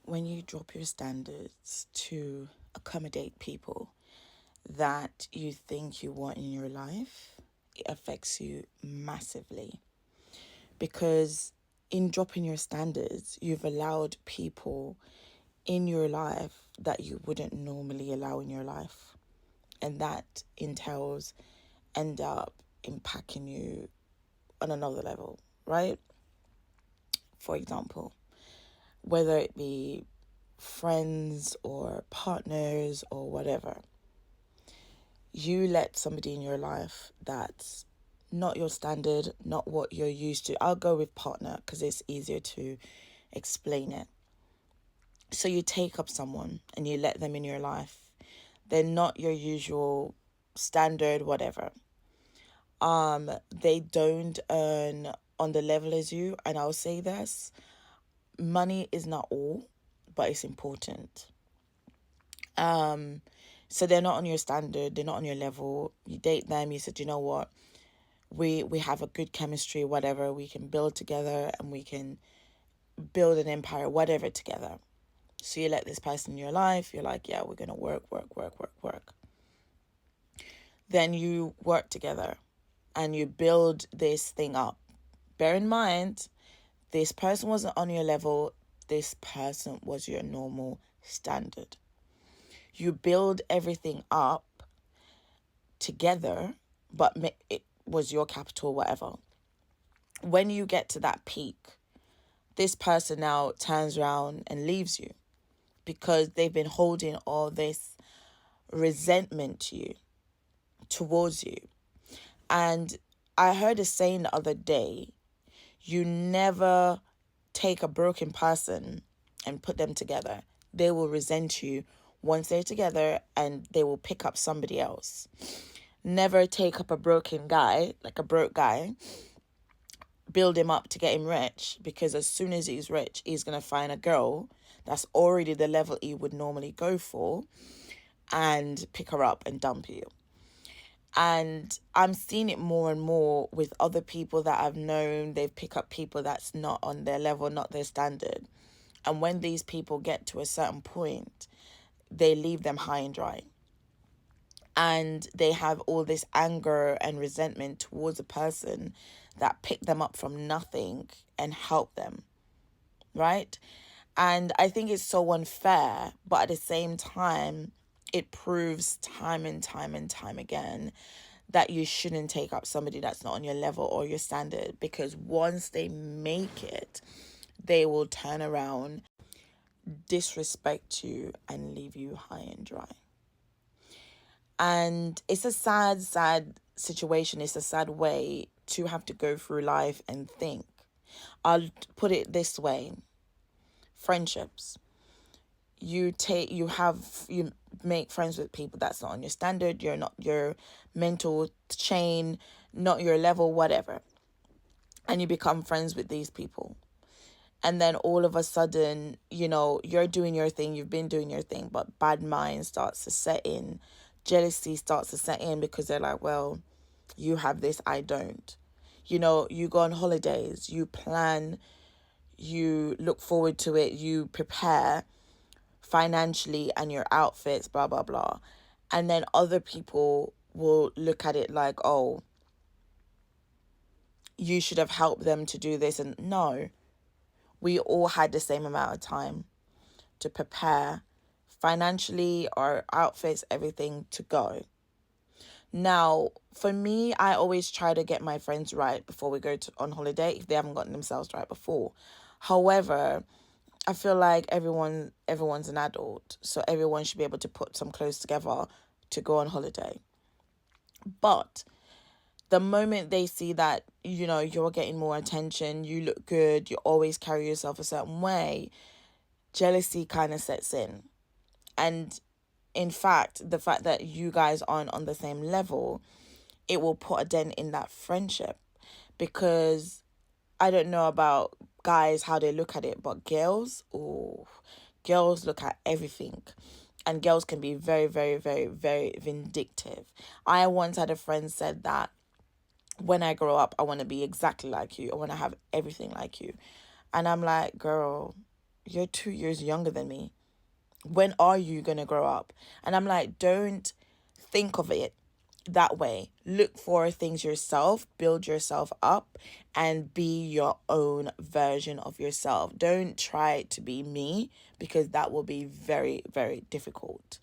when you drop your standards to accommodate people that you think you want in your life, it affects you massively. Because in dropping your standards, you've allowed people in your life that you wouldn't normally allow in your life. And that entails end up impacting you on another level, right? For example, whether it be friends or partners or whatever, you let somebody in your life that's not your standard, not what you're used to. I'll go with partner because it's easier to explain it. So you take up someone and you let them in your life. They're not your usual standard, whatever. They don't earn on the level as you. And I'll say this, money is not all, but it's important. So they're not on your standard, they're not on your level. You date them, you said, you know what, we have a good chemistry, whatever, we can build together and we can build an empire, whatever, together. So you let this person in your life, you're like, yeah, we're gonna work. Then you work together and you build this thing up. Bear in mind, this person wasn't on your level, this person was your normal standard. You build everything up together, but it was your capital, whatever. When you get to that peak, this person now turns around and leaves you because they've been holding all this resentment to you, towards you. And I heard a saying the other day, you never take a broken person and put them together. They will resent you once they're together and they will pick up somebody else. Never take up a broken guy, like a broke guy, build him up to get him rich, because as soon as he's rich, he's going to find a girl that's already the level he would normally go for and pick her up and dump you. And I'm seeing it more and more with other people that I've known. They've picked up people that's not on their level, not their standard. And when these people get to a certain point, they leave them high and dry. And they have all this anger and resentment towards a person that picked them up from nothing and helped them, right? And I think it's so unfair, but at the same time, it proves time and time again that you shouldn't take up somebody that's not on your level or your standard, because once they make it, they will turn around, disrespect you, and leave you high and dry. And it's a sad situation. It's a sad way to have to go through life and think. I'll put it this way. Friendships. You make friends with people that's not on your standard, you're not your mental chain, not your level, whatever. And you become friends with these people. And then all of a sudden, you're doing your thing, you've been doing your thing, but bad mind starts to set in. Jealousy starts to set in because they're like, well, you have this, I don't. You go on holidays, you plan, you look forward to it, you prepare financially and your outfits, blah, blah, blah. And then other people will look at it like, oh, you should have helped them to do this. And no, we all had the same amount of time to prepare financially, our outfits, everything to go. Now, for me, I always try to get my friends right before we go on holiday if they haven't gotten themselves right before. However, I feel like everyone's an adult, so everyone should be able to put some clothes together to go on holiday. But the moment they see that, you're getting more attention, you look good, you always carry yourself a certain way, jealousy kind of sets in. And in fact, the fact that you guys aren't on the same level, it will put a dent in that friendship. Because I don't know about guys, how they look at it, but girls look at everything. And girls can be very, very, very, very vindictive. I once had a friend said that when I grow up, I want to be exactly like you. I want to have everything like you. And I'm like, girl, You're 2 years younger than me. When are you going to grow up? And I'm like, don't think of it that way. Look for things yourself, build yourself up, and be your own version of yourself. Don't try to be me, because that will be very, very difficult.